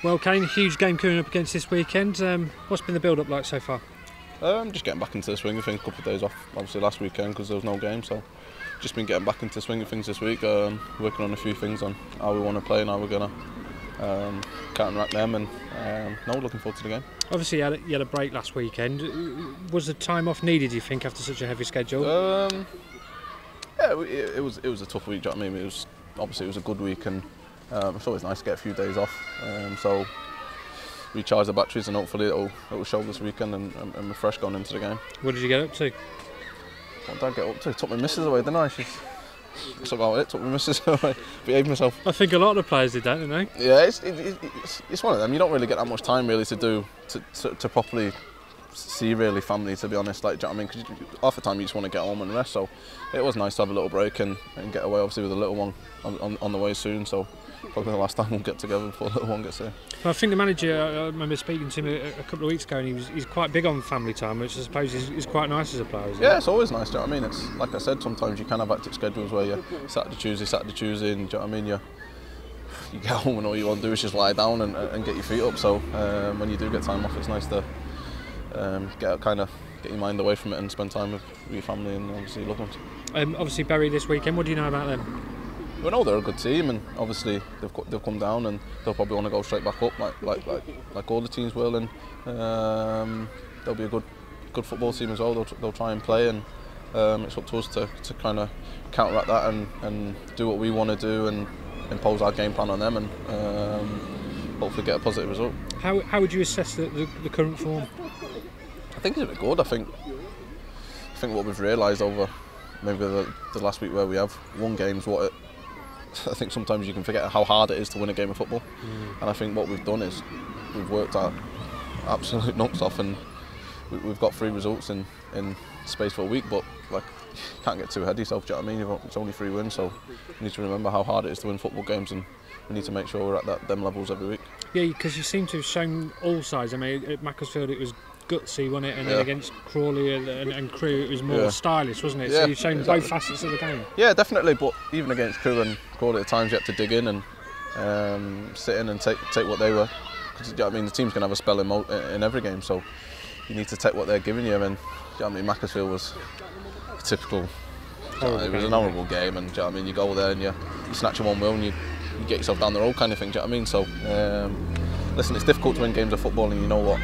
Well, Kane, huge game coming up against this weekend. What's been the build-up like so far? Just getting back into the swing of things. A couple of days off, obviously last weekend because there was no game, so just been getting back into the swing of things this week. Working on a few things on how we want to play and how we're going to counteract them, and looking forward to the game. Obviously, you had a break last weekend. Was the time off needed, do you think, after such a heavy schedule? Yeah, it was a tough week. Do you know what I mean? It was a good week, and it's always nice to get a few days off. So recharge the batteries, and hopefully it'll show this weekend and we're fresh going into the game. What did you get up to? What did I get up to? Took my missus away, didn't I? That's about it. Took my missus away. Behaved myself. I think a lot of the players did that, didn't they? Yeah, it's one of them. You don't really get that much time really to properly see really family, to be honest. Like, do you know what I mean? Because half the time you just want to get home and rest. So it was nice to have a little break and get away. Obviously with a little one on the way soon. So probably the last time we'll get together before the little one gets here. Well, I think the manager, I remember speaking to him a couple of weeks ago, and he's quite big on family time, which I suppose is quite nice as a player, isn't it? Yeah, it's always nice, do you know what I mean? It's like I said, sometimes you can have hectic schedules where you're Saturday, Tuesday, and do you know what I mean? You get home and all you want to do is just lie down and get your feet up. So when you do get time off, it's nice to get your mind away from it and spend time with your family and obviously loved ones. Obviously Bury this weekend. What do you know about them? We know they're a good team, and obviously they've come down and they'll probably want to go straight back up like all the teams will, and they'll be a good football team as well. They'll try and play, and it's up to us to kind of counteract that and do what we want to do and impose our game plan on them, and hopefully get a positive result. How would you assess the current form? I think it's a bit good. I think what we've realised over maybe the last week where we have won games, I think sometimes you can forget how hard it is to win a game of football. And I think what we've done is we've worked our absolute nuts off, and we've got 3 results in space for a week, but like, you can't get too ahead of yourself, do you know what I mean? It's only 3 wins, so you need to remember how hard it is to win football games, and we need to make sure we're at them levels every week. Yeah, because you seem to have shown all sides. I mean, at Macclesfield it was gutsy, wasn't it? And then against Crawley and Crewe it was more stylish, wasn't it? Yeah, so you've shown both facets of the game. Yeah, definitely, but even against Crewe and Crawley at times you had to dig in and sit in and take what they were. Because, you know what I mean, the team's going to have a spell in every game, so you need to take what they're giving you. And, you know what I mean, Macclesfield was a typical. It was an horrible game, and, you know what I mean, you go there and you snatch a 1-0 and you get yourself down the road, kind of thing. Do you know what I mean? So listen, it's difficult to win games of football, and you know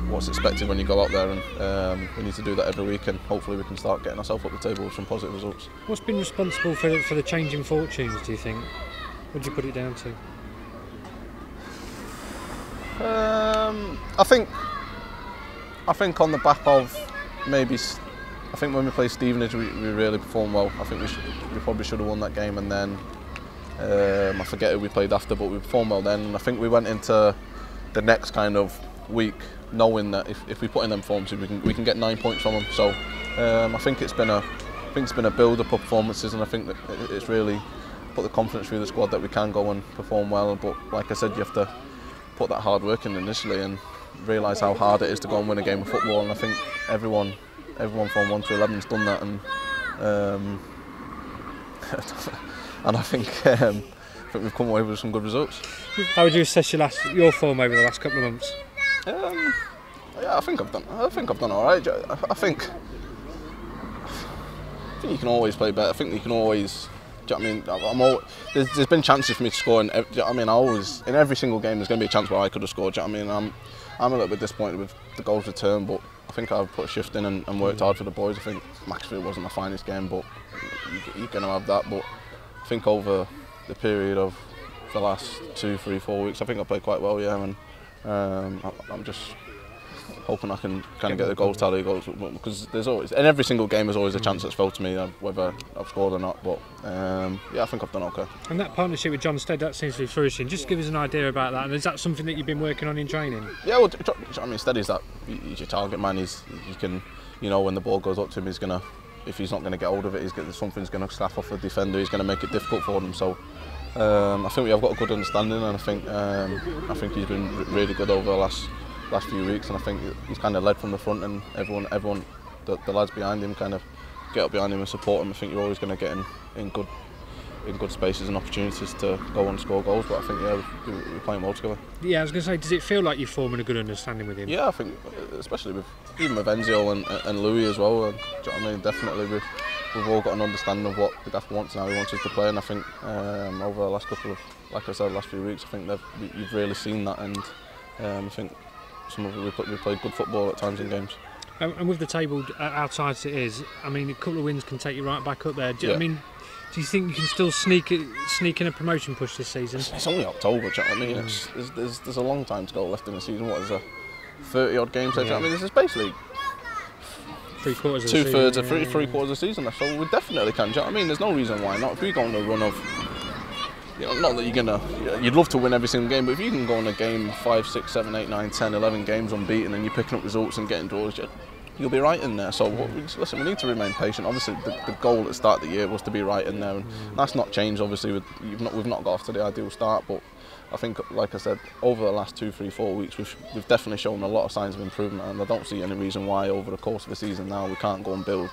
what's expected when you go out there, and we need to do that every week, and hopefully we can start getting ourselves up the table with some positive results. What's been responsible for the change in fortunes, do you think? What do you put it down to? I think on the back of I think when we played Stevenage we really performed well. I think we probably should have won that game, and then I forget who we played after, but we performed well then, and I think we went into the next kind of week knowing that if we put in them forms we can get 9 points from them. So I think it's been a build up of performances, and I think that it's really put the confidence through the squad that we can go and perform well. But like I said, you have to put that hard work in initially and realise how hard it is to go and win a game of football, and I think everyone from 1 to 11 has done that, and I think we've come away with some good results. How would you assess your form over the last couple of months? Yeah, I think I've done all right. I think you can always play better. I think you can always. Do you know what I mean? There's been chances for me to score, and do you know what I mean? In every single game there's going to be a chance where I could have scored. Do you know what I mean? I'm a little bit disappointed with the goals returned, but I think I've put a shift in and worked hard for the boys. I think Macclesfield wasn't the finest game, but you're going to have that. But I think over the period of the last 2, 3, 4 weeks, I think I played quite well, yeah, and I'm just hoping I can kind of get the goals tally because there's always, in every single game there's always a chance that's fell to me, whether I've scored or not, but yeah, I think I've done okay. And that partnership with John Stead, that seems to be flourishing. Just give us an idea about that, and is that something that you've been working on in training? Yeah, well, I mean, Stead is that, he's your target man. He can, you know, when the ball goes up to him, he's going to, if he's not going to get hold of it, something's going to slap off the defender, he's going to make it difficult for them. So I think we have got a good understanding, and I think he's been really good over the last few weeks, and I think he's kind of led from the front, and everyone, the lads behind him kind of get up behind him and support him. I think you're always going to get in in good spaces and opportunities to go and score goals. But I think we're playing well together. Yeah, I was going to say, does it feel like you're forming a good understanding with him? Yeah, I think especially with Enzio and Louis as well. And, do you know what I mean? Definitely we've all got an understanding of what the gaffer wants and how he wants us to play. And I think over the last couple of, like I said, last few weeks, I think you've really seen that. And I think some of it we played good football at times in games. And with the table outside as it is, I mean, a couple of wins can take you right back up there. Do you think you can still sneak in a promotion push this season? It's only October, do you know what I mean? There's a long time to go left in the season. What is there? 30 odd games left. I mean, this is basically three quarters of the season. Three quarters of the season left. So we definitely can. Do you know what I mean? There's no reason why not. If we go on a run of, not that you'd love to win every single game, but if you can go on a game 5, 6, 7, 8, 9, 10, 11 games unbeaten and you're picking up results and getting draws, you'll be right in there. So listen, we need to remain patient. Obviously, the goal at the start of the year was to be right in there, and that's not changed. Obviously, we've not got off to the ideal start, but I think, like I said, over the last 2, 3, 4 weeks, we've definitely shown a lot of signs of improvement, and I don't see any reason why over the course of the season now we can't go and build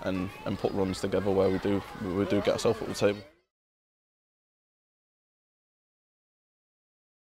and put runs together where we do get ourselves up the table.